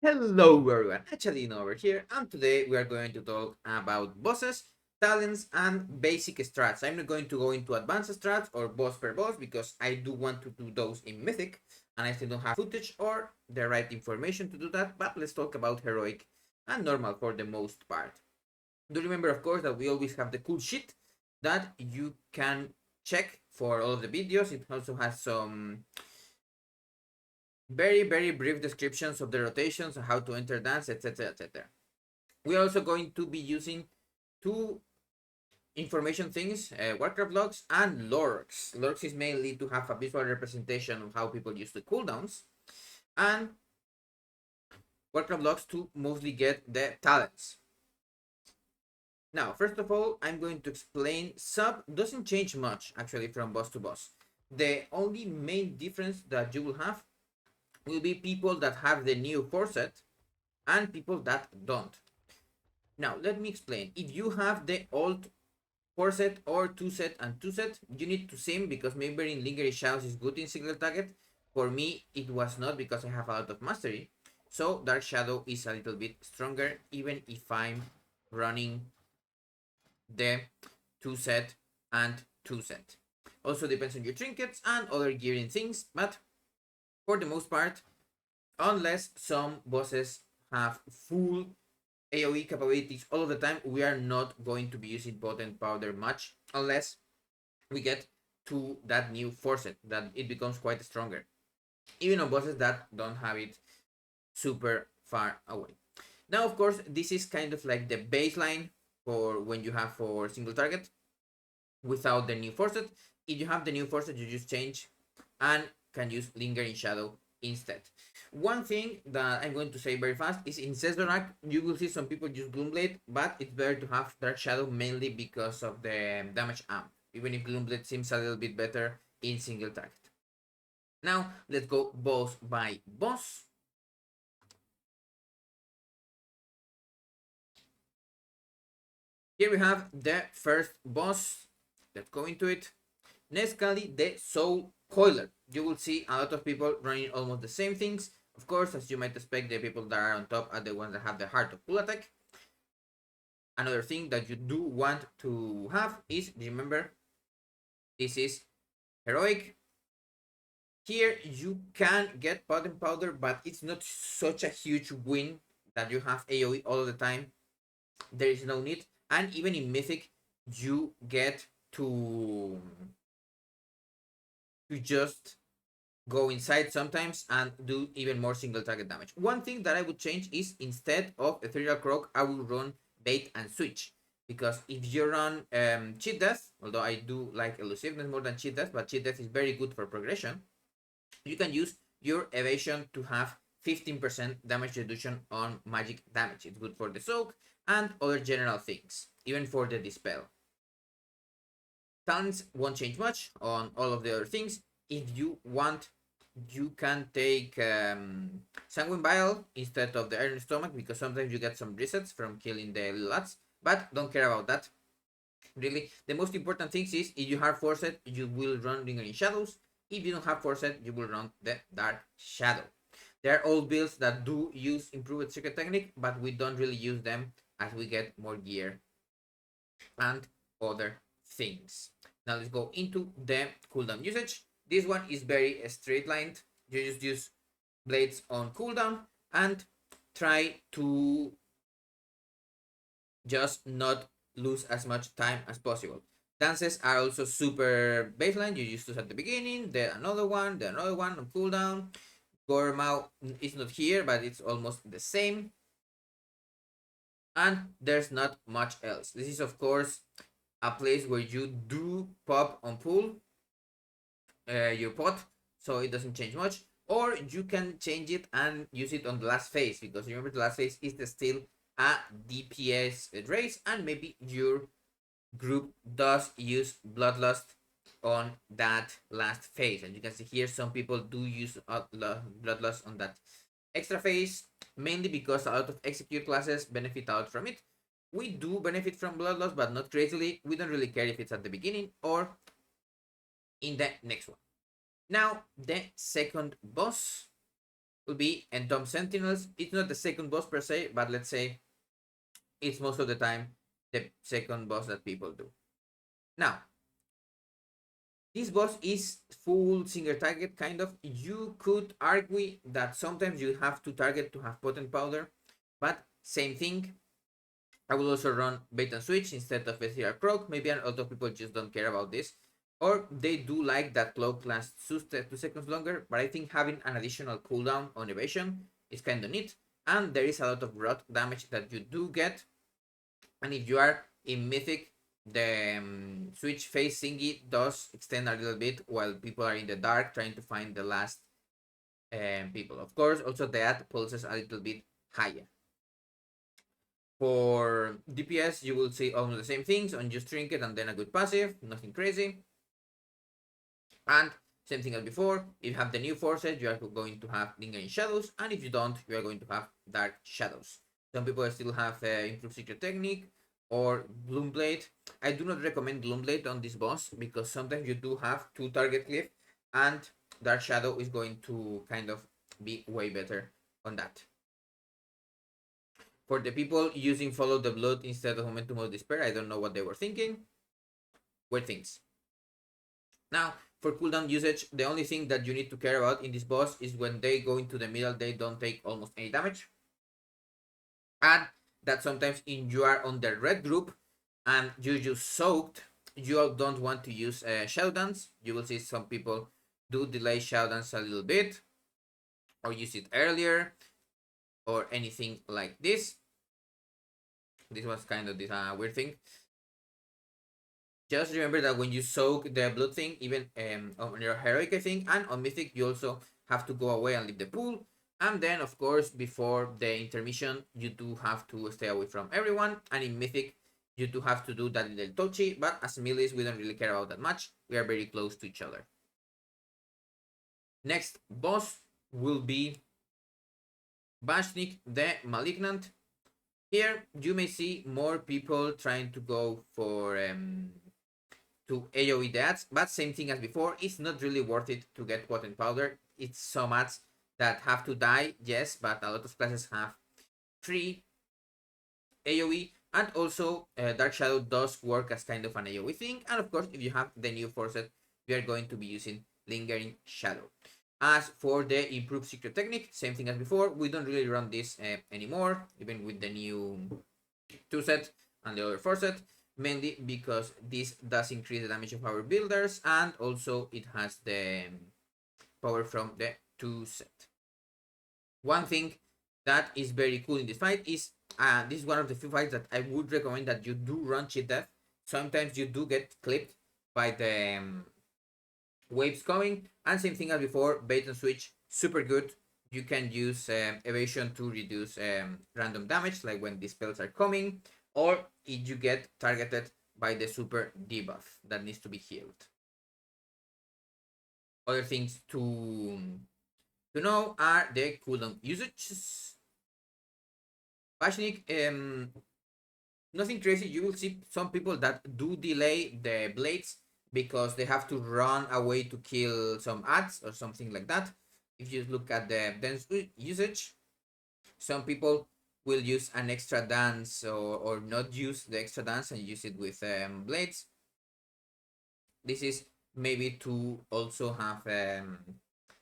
Hello everyone, Hachadino over here, and today we are going to talk about bosses, talents, and basic strats. I'm not going to go into advanced strats or boss per boss because I do want to do those in Mythic, and I still don't have footage or the right information to do that, but let's talk about heroic and normal for the most part. Do remember, of course, that we always have the cool shit that you can check for all of the videos. It also has some very brief descriptions of the rotations, how to enter dance, etc, etc. We're also going to be using two information things, Warcraft logs and lorks. Lorks is mainly to have a visual representation of how people use the cooldowns, and Warcraft logs to mostly get the talents. Now, first of all, I'm going to explain sub doesn't change much actually from boss to boss. The only main difference that you will have will be people that have the new core set and people that don't. Now, let me explain. If you have the old 4 set or 2 set and 2 set, you need to sim because maybe in Lingering Shadows is good in single target. For me, it was not because I have a lot of mastery. So Dark Shadow is a little bit stronger even if I'm running the 2 set and 2 set. Also depends on your trinkets and other gearing things, but for the most part, unless some bosses have full AoE capabilities all of the time, we are not going to be using potent powder much unless we get to that new force that it becomes quite stronger. Even on bosses that don't have it super far away. Now, of course, this is kind of like the baseline for when you have for single target without the new force. If you have the new force, you just change and can use Lingering Shadow instead. One thing that I'm going to say very fast is in Sesdorak, you will see some people use Gloomblade, but it's better to have Dark Shadow mainly because of the damage amp, even if Gloomblade seems a little bit better in single target. Now, let's go boss by boss. Here we have the first boss. Let's go into it. Nescali, the Soul Coiler. You will see a lot of people running almost the same things. Of course, as you might expect, the people that are on top are the ones that have the Heart of Pull attack. Another thing that you do want to have is, remember, this is heroic. Here you can get Potent Powder, but it's not such a huge win that you have AoE all the time. There is no need. And even in Mythic, you get to just go inside sometimes and do even more single target damage. One thing that I would change is instead of Ethereal Croak, I will run Bait and Switch. Because if you run Cheat Death, although I do like Elusiveness more than Cheat Death, but Cheat Death is very good for progression, you can use your Evasion to have 15% damage reduction on magic damage. It's good for the Soak and other general things, even for the Dispel. Talents won't change much on all of the other things. If you want, you can take Sanguine Vial instead of the Iron Stomach because sometimes you get some resets from killing the little lads, but don't care about that. Really, the most important thing is if you have Forset, you will run Lingering Shadows. If you don't have Forset, you will run the Dark Shadow. There are all builds that do use Improved Secret Technique, but we don't really use them as we get more gear and other things. Now let's go into the cooldown usage. This one is very straight lined. You just use blades on cooldown and try to just not lose as much time as possible. Dances are also super baseline. You use those at the beginning, then another one on cooldown. Gormao is not here, but it's almost the same. And there's not much else. This is, of course, a place where you do pop on pull your pot, so it doesn't change much. Or you can change it and use it on the last phase, because remember the last phase is still a DPS race, and maybe your group does use Bloodlust on that last phase. And you can see here some people do use Bloodlust on that extra phase, mainly because a lot of execute classes benefit out from it. We do benefit from Bloodlust, but not crazily. We don't really care if it's at the beginning or in the next one. Now, the second boss. will be Entomb Sentinels. It's not the second boss per se, but let's say it's most of the time the second boss that people do. Now, this boss is full single target kind of. You could argue that sometimes you have to target to have potent powder, but same thing. I will also run bait and switch instead of ethereal cloak. Maybe a lot of people just don't care about this, or they do like that cloak lasts 2 seconds longer. But I think having an additional cooldown on evasion is kind of neat, and there is a lot of rot damage that you do get. And if you are in mythic, the switch phase thingy does extend a little bit while people are in the dark trying to find the last people. Of course, also the ad pulses a little bit higher. For DPS, you will see almost the same things on just trinket and then a good passive, nothing crazy. And same thing as before, if you have the new forces, you are going to have lingering shadows, and if you don't, you are going to have dark shadows. Some people still have improved secret technique or Bloomblade. I do not recommend Bloomblade on this boss because sometimes you do have 2 target cliff, and Dark Shadow is going to kind of be way better on that. For the people using Follow the Blood instead of Momentum of Despair, I don't know what they were thinking. Weird things. Now, for cooldown usage, the only thing that you need to care about in this boss is when they go into the middle, they don't take almost any damage. And that sometimes if you are on the red group and you just soaked, you don't want to use Shadow Dance. You will see some people do delay Shadow Dance a little bit, or use it earlier, or anything like this. This was kind of this weird thing. Just remember that when you soak the blood thing, even on your heroic, I think, and on mythic, you also have to go away and leave the pool. And then, of course, before the intermission, you do have to stay away from everyone. And in mythic, you do have to do that little touchy. But as melees, we don't really care about that much. We are very close to each other. Next boss will be Vashnik the Malignant. Here, you may see more people trying to go for to AoE the ads, but same thing as before, it's not really worth it to get potent powder. It's some ads that have to die, yes, but a lot of classes have free AoE, and also Dark Shadow does work as kind of an AoE thing, and of course, if you have the new forces, we are going to be using Lingering Shadow. As for the improved secret technique, same thing as before, we don't really run this anymore, even with the new 2 set and the other 4 set, mainly because this does increase the damage of our builders, and also it has the power from the 2 set. One thing that is very cool in this fight is this is one of the few fights that I would recommend that you do run cheat death. Sometimes you do get clipped by the waves coming, and same thing as before, bait and switch, super good. You can use evasion to reduce random damage, like when the spells are coming, or if you get targeted by the super debuff that needs to be healed. Other things to know are the cooldown usages. Vashnik, nothing crazy. You will see some people that do delay the blades because they have to run away to kill some ads or something like that. If you look at the dance usage, some people will use an extra dance or not use the extra dance and use it with blades. This is maybe to also have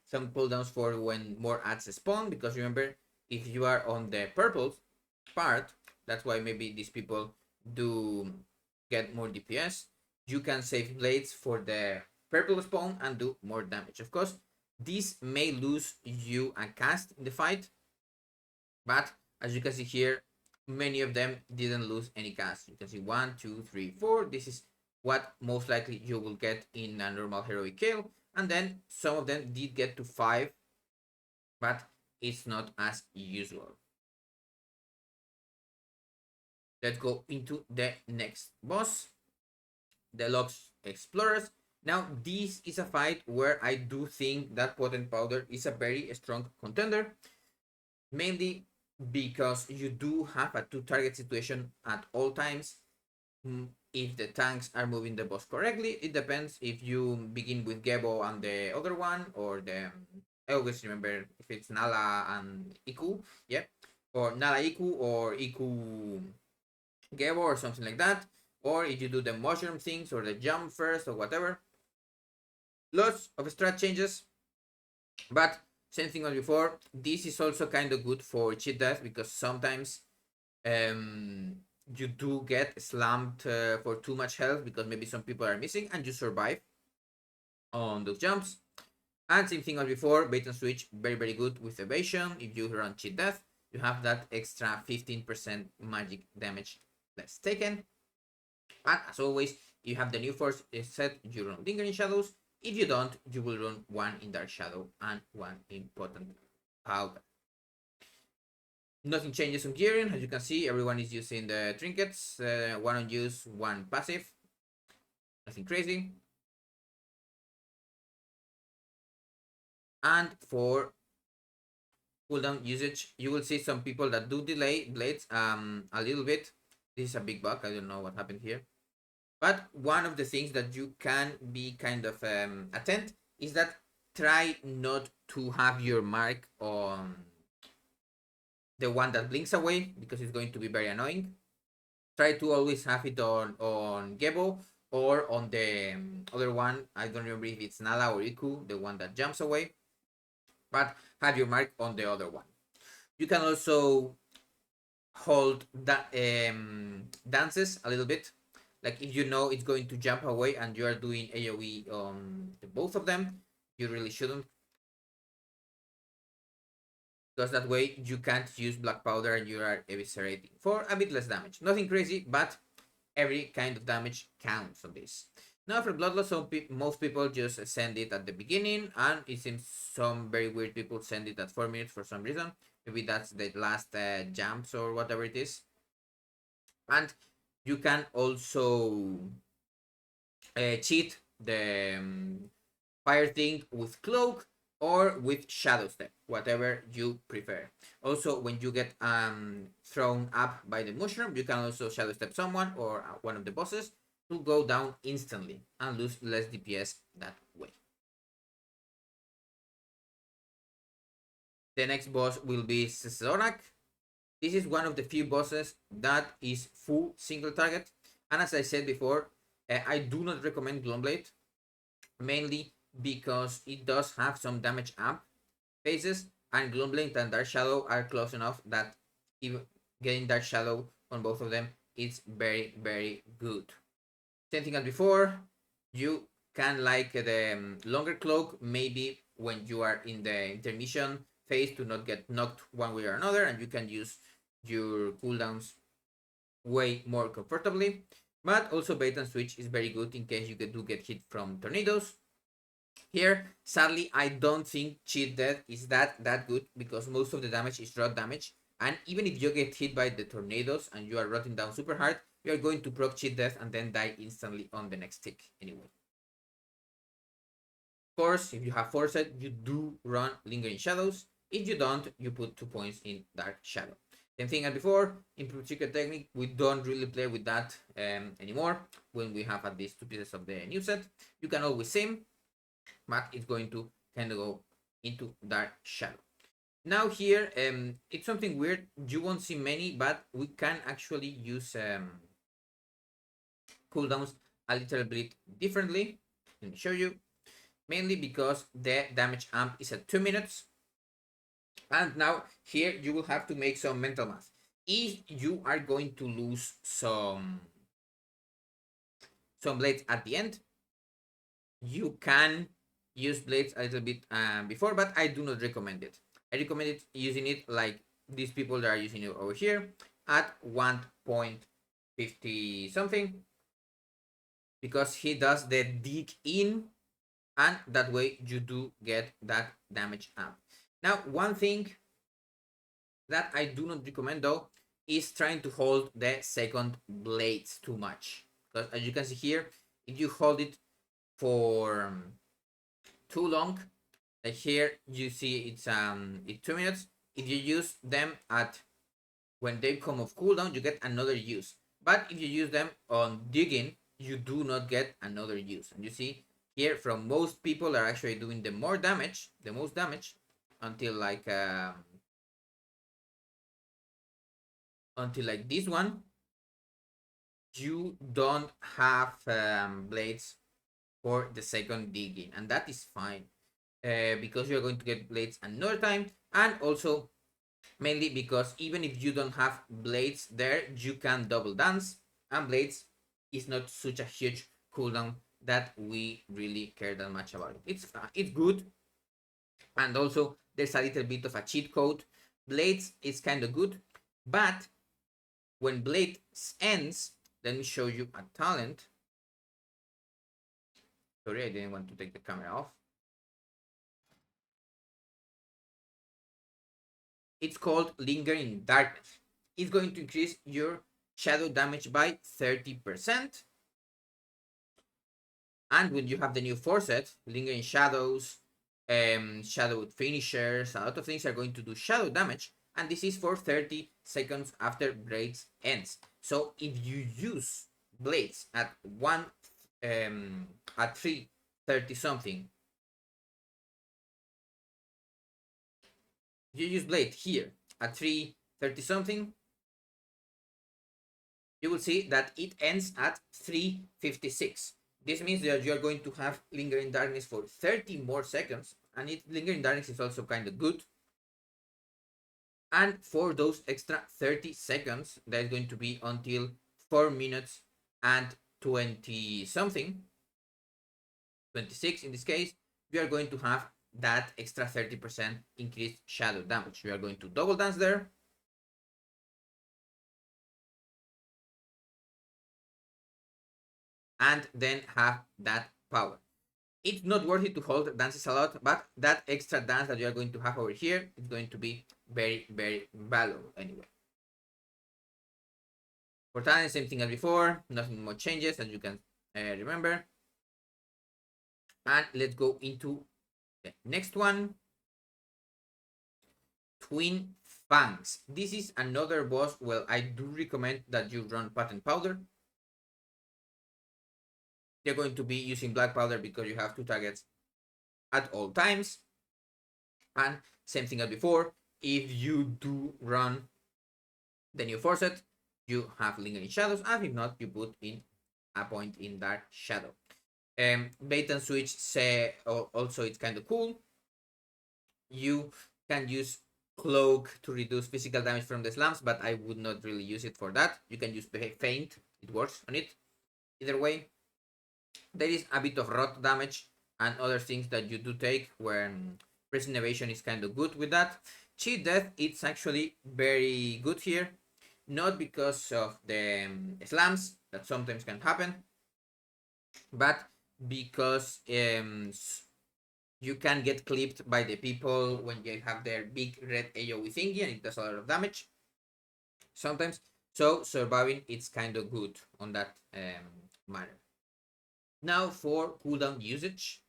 some cooldowns for when more ads spawn, because remember, if you are on the purple part, that's why maybe these people do get more DPS. You can save blades for the purple spawn and do more damage. Of course, this may lose you a cast in the fight, but as you can see here, many of them didn't lose any cast. You can see 1, 2, 3, 4. This is what most likely you will get in a normal heroic kill. And then some of them did get to 5, but it's not as usual. Let's go into the next boss, the Lux Explorers. Now, this is a fight where I do think that Potent Powder is a very strong contender, mainly because you do have a 2-target situation at all times. If the tanks are moving the boss correctly, it depends if you begin with Gebo and the other one, or the I always remember if it's Nala and Iku, yeah, or Nala Iku or Iku Gebo or something like that, or if you do the mushroom things or the jump first or whatever. Lots of strat changes, but same thing as before. This is also kind of good for cheat death because sometimes um, you do get slammed for too much health because maybe some people are missing and you survive on those jumps. And same thing as before, bait and switch, very very good with evasion. If you run cheat death, you have that extra 15% magic damage less taken. And as always, you have the new force set, you run Lingering Shadows. If you don't, you will run one in Dark Shadow and one in Potent Powder. Nothing changes on gearing. As you can see, everyone is using the trinkets. One on use, one passive. Nothing crazy. And for cooldown usage, you will see some people that do delay blades a little bit. This is a big bug. I don't know what happened here. But one of the things that you can be kind of attent is that try not to have your mark on the one that blinks away because it's going to be very annoying. Try to always have it on Gebo or on the other one. I don't remember if it's Nala or Iku, the one that jumps away, but have your mark on the other one. You can also hold that dances a little bit. Like if you know it's going to jump away and you are doing AoE on both of them, you really shouldn't, because that way you can't use black powder and you are eviscerating for a bit less damage. Nothing crazy, but every kind of damage counts on this. Now for bloodlust, most people just send it at the beginning, and it seems some very weird people send it at 4 minutes for some reason. Maybe that's the last jumps or whatever it is. And you can also cheat the fire thing with cloak or with shadow step, whatever you prefer. Also, when you get thrown up by the mushroom, you can also shadow step someone or one of the bosses to go down instantly and lose less DPS that way. The next boss will be Zorak. This is one of the few bosses that is full single target, and as I said before, I do not recommend Gloomblade, mainly because it does have some damage amp phases, and Gloomblade and Dark Shadow are close enough that even getting Dark Shadow on both of them is very very good. Same thing as before, you can like the longer cloak maybe when you are in the intermission phase to not get knocked one way or another, and you can use your cooldowns way more comfortably. But also bait and switch is very good in case you do get hit from tornadoes. Here, sadly, I don't think cheat death is that good because most of the damage is rot damage. And even if you get hit by the tornadoes and you are rotting down super hard, you are going to proc cheat death and then die instantly on the next tick anyway. Of course, if you have foresight, you do run Lingering Shadows. If you don't, you put 2 points in Dark Shadow. Same thing as before, improved secret technique, we don't really play with that anymore when we have at least 2 pieces of the new set. You can always sim, but it's going to kind of go into Dark Shadow. Now here, it's something weird. You won't see many, but we can actually use cooldowns a little bit differently. Let me show you. Mainly because the damage amp is at 2 minutes. And now here you will have to make some mental math. If you are going to lose some blades at the end, you can use blades a little bit before, but I do not recommend it. I recommend it using it like these people that are using it over here at 1.50 something, because he does the dig in, and that way you do get that damage amp. Now, one thing that I do not recommend though is trying to hold the second blades too much, because as you can see here, if you hold it for too long, like here you see it's 2 minutes. If you use them at when they come off cooldown, you get another use. But if you use them on digging, you do not get another use. And you see here from most people are actually doing the most damage until like this one. You don't have blades for the second digging, and that is fine, because you're going to get blades another time, and also mainly because even if you don't have blades there, you can double dance, and blades is not such a huge cooldown that we really care that much about it. It's good, and also there's a little bit of a cheat code. Blades is kind of good, but when blade ends, let me show you a talent. Sorry, I didn't want to take the camera off. It's called Lingering Darkness. It's going to increase your shadow damage by 30%. And when you have the new forset, Lingering Shadows, Shadow Finishers, a lot of things are going to do shadow damage. And this is for 30 seconds after Blades ends. So if you use Blades at at 3:30 something, you use Blade here at 3:30 something, you will see that it ends at 3:56. This means that you are going to have Lingering Darkness for 30 more seconds, and Lingering Darkness is also kind of good. And for those extra 30 seconds, that is going to be until 4 minutes and 20 something, 26 in this case, we are going to have that extra 30% increased shadow damage. We are going to double dance there. And then have that power. It's not worth it to hold dances a lot, but that extra dance that you are going to have over here is going to be very, very valuable anyway. For talent, same thing as before, nothing much changes as you can remember. And let's go into the next one. Twin Fangs. This is another boss. Well, I do recommend that you run Patent Powder. You're going to be using Black Powder because you have two targets at all times. And same thing as before, if you do run the new Forset, you have Lingering Shadows, and if not, you put in a point in Dark Shadow. Bait and switch say also it's kind of cool. You can use Cloak to reduce physical damage from the slams, but I would not really use it for that. You can use Feint, it works on it. Either way, there is a bit of rot damage and other things that you do take when pressing evasion is kind of good with that. Cheat death, it's actually very good here, not because of the slams that sometimes can happen, but because you can get clipped by the people when you have their big red AoE thingy, and it does a lot of damage sometimes. So surviving, it's kind of good on that matter. Now for cooldown usage,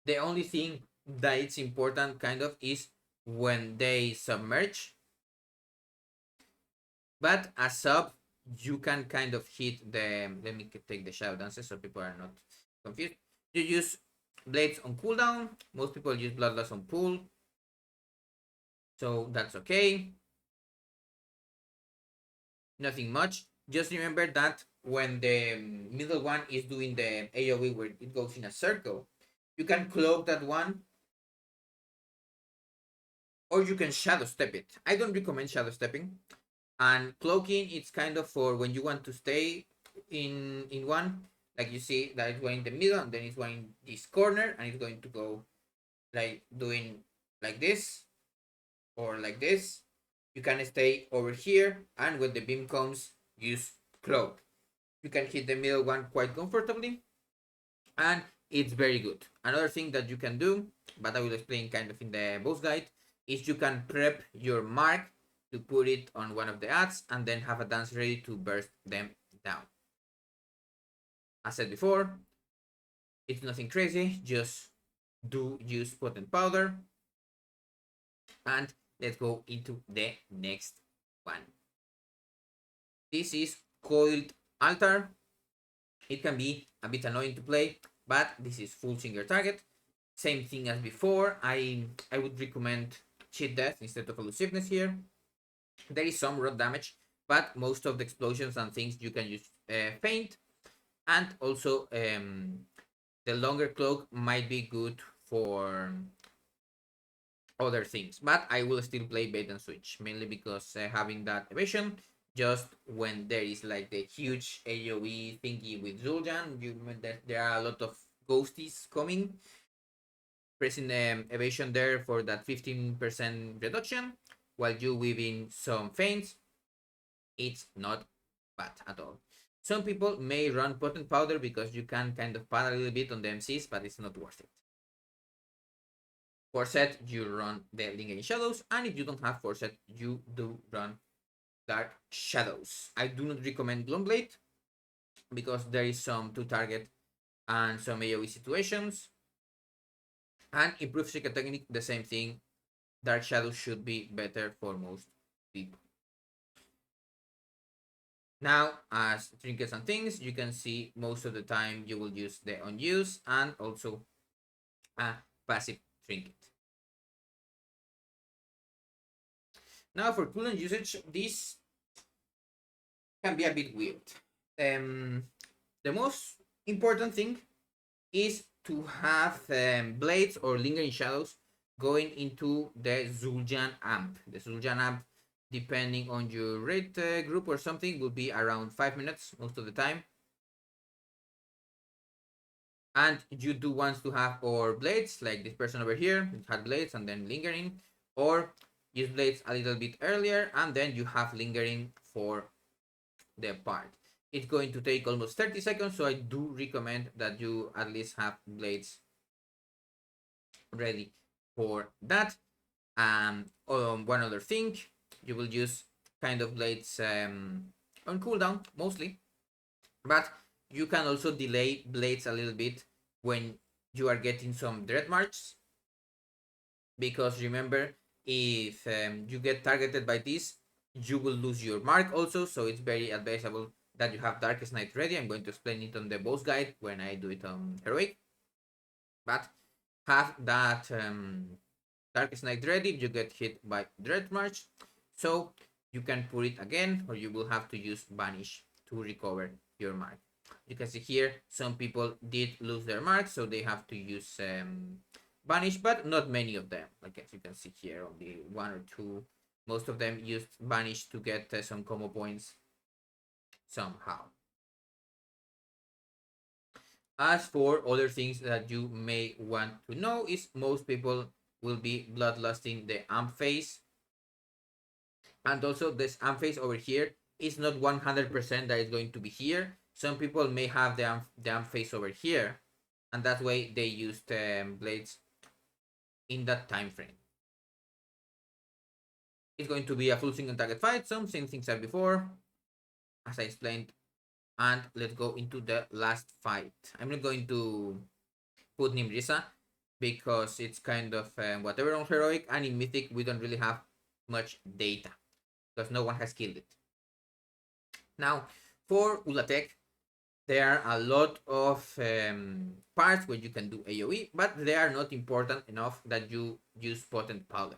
the only thing that it's important kind of is when they submerge, but as sub you can kind of hit the, let me take the shadow dances so people are not confused. You use blades on cooldown, most people use bloodlust on pull, so that's okay, nothing much. Just remember that when the middle one is doing the AoE where it goes in a circle, you can cloak that one, or you can shadow step it. I don't recommend shadow stepping. And cloaking, it's kind of for when you want to stay in one, like you see that it's going in the middle, and then it's going in this corner, and it's going to go like doing like this or like this. You can stay over here, and when the beam comes, use cloak. You can hit the middle one quite comfortably, and it's very good. Another thing that you can do, but I will explain kind of in the boss guide, is you can prep your mark to put it on one of the ads and then have a dance ready to burst them down. As said before, it's nothing crazy, just do use potent powder. And let's go into the next one. This is Coiled Altar. It can be a bit annoying to play, but this is full single target. Same thing as before. I would recommend cheat death instead of elusiveness here. There is some rot damage, but most of the explosions and things you can use feint, and also the longer cloak might be good for other things, but I will still play bait and switch, mainly because having that evasion just when there is like the huge AoE thingy with Zul'jin, there are a lot of ghosties coming, pressing evasion there for that 15% reduction while you weaving some feints. It's not bad at all. Some people may run potent powder because you can kind of pad a little bit on the MCs, but it's not worth it. For set, you run the Lingering Shadows, and if you don't have for set, you do run Dark Shadows. I do not recommend Gloomblade because there is some to target and some AoE situations. And improved Secret Technique, the same thing. Dark Shadows should be better for most people. Now, as trinkets and things, you can see most of the time you will use the unused and also a passive trinket. Now, for cooldown usage, this can be a bit weird. The most important thing is to have blades or lingering shadows going into the Zul'jin amp. The Zul'jin amp, depending on your raid group or something, will be around 5 minutes most of the time. And you do want to have or blades, like this person over here, had blades and then lingering, or use blades a little bit earlier and then you have lingering for the part. It's going to take almost 30 seconds, so I do recommend that you at least have blades ready for that. One other thing, you will use kind of blades on cooldown mostly, but you can also delay blades a little bit when you are getting some dread marks, because remember, if you get targeted by this, you will lose your mark also, so it's very advisable that you have Darkest Night ready. I'm going to explain it on the boss guide when I do it on Heroic, but have that Darkest Night ready if you get hit by Dread March, so you can put it again, or you will have to use Banish to recover your mark. You can see here some people did lose their mark, so they have to use Banish, but not many of them. Like as you can see here, only one or two. Most of them used Banish to get some combo points somehow. As for other things that you may want to know is most people will be bloodlusting the amp phase. And also this amp phase over here is not 100% that is going to be here. Some people may have the amp phase over here, and that way they used blades in that time frame. It's going to be a full single target fight, some same things as before, as I explained. And let's go into the last fight. I'm not going to put Nimrisa because it's kind of whatever on Heroic, and in Mythic we don't really have much data because no one has killed it. Now, for Ulatek, there are a lot of parts where you can do AoE, but they are not important enough that you use Potent Powder.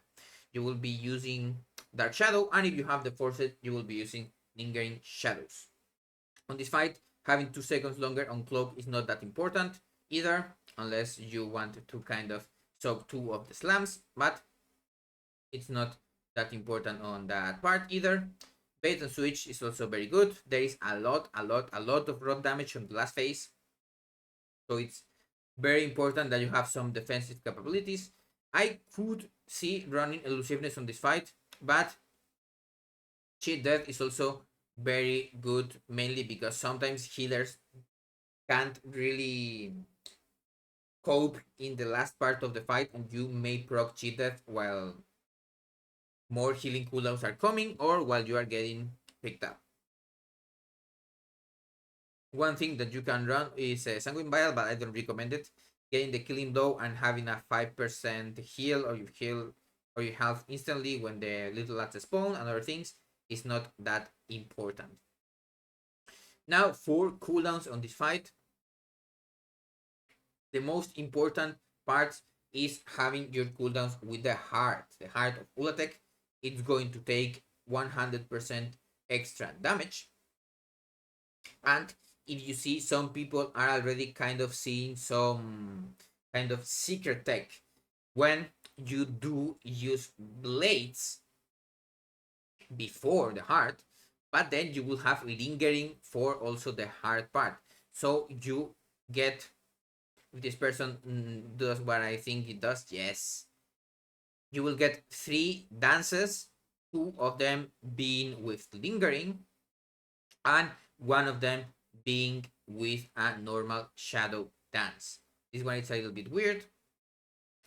You will be using Dark Shadow, and if you have the Force, you will be using Lingering Shadows. On this fight, having 2 seconds longer on Cloak is not that important either, unless you want to kind of soak 2 of the slams, but it's not that important on that part either. Bait and switch is also very good. There is a lot of rot damage on the last phase, so it's very important that you have some defensive capabilities. I could see running elusiveness on this fight, but cheat death is also very good, mainly because sometimes healers can't really cope in the last part of the fight, and you may proc cheat death while more healing cooldowns are coming or while you are getting picked up. One thing that you can run is a Sanguine Vial, but I don't recommend it. Getting the killing blow and having a 5% heal, or you heal or you health instantly when the little lads spawn and other things is not that important. Now for cooldowns on this fight, the most important part is having your cooldowns with the heart. The heart of Ulatek, it's going to take 100% extra damage. And if you see, some people are already kind of seeing some kind of secret tech when you do use blades before the heart, but then you will have lingering for also the hard part. So you get, if this person does what I think it does, yes, you will get 3 dances, 2 of them being with lingering and 1 of them being with a normal shadow dance. This one is a little bit weird,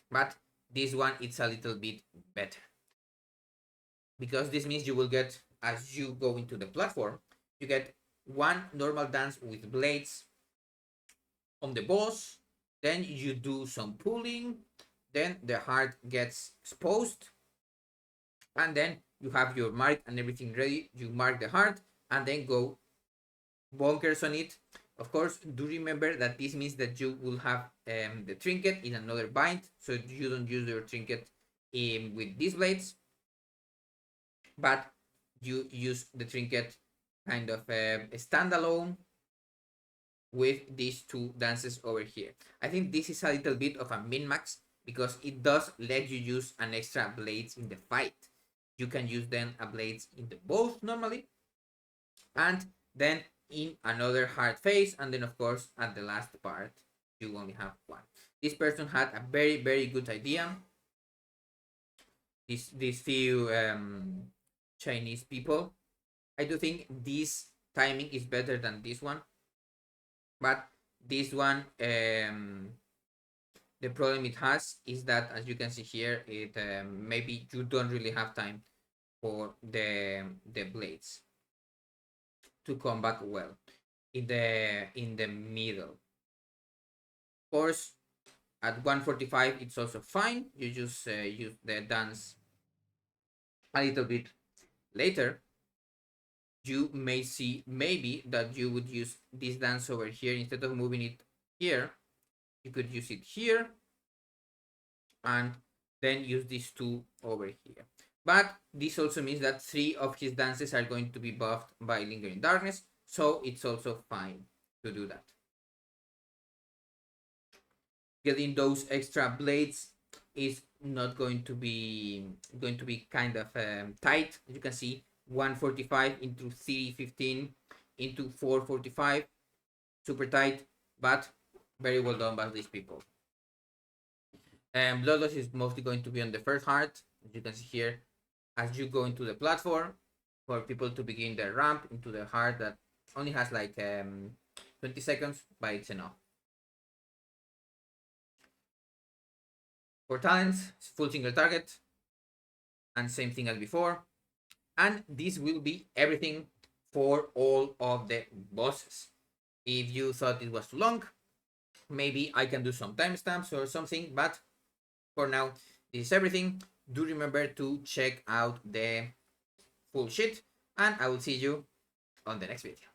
but this one it's a little bit better, because this means you will get, as you go into the platform, you get 1 normal dance with blades on the boss, then you do some pulling, then the heart gets exposed, and then you have your mark and everything ready. You mark the heart and then go bonkers on it. Of course, do remember that this means that you will have the trinket in another bind, so you don't use your trinket with these blades, but you use the trinket kind of standalone with these 2 dances over here. I think this is a little bit of a min-max because it does let you use an extra blades in the fight. You can use then a blades in the both normally, and then in another hard phase, and then of course at the last part you only have 1. This person had a very good idea. These few Chinese people, I do think this timing is better than this one, but this one the problem it has is that, as you can see here, it maybe you don't really have time for the blades to come back well in the middle. Of course, at 145 it's also fine. You just use the dance a little bit later. You may see maybe that you would use this dance over here instead of moving it here. You could use it here and then use these 2 over here. But this also means that 3 of his dances are going to be buffed by Lingering Darkness, so it's also fine to do that. Getting those extra blades is not going to be kind of tight. You can see 145 into 315 into 445, super tight, but very well done by these people. Bloodlust is mostly going to be on the first heart, as you can see here, as you go into the platform, for people to begin their ramp into the heart that only has like 20 seconds, but it's enough. For talents, full single target, and same thing as before. And this will be everything for all of the bosses. If you thought it was too long, maybe I can do some timestamps or something, but for now, this is everything. Do remember to check out the full sheet, and I will see you on the next video.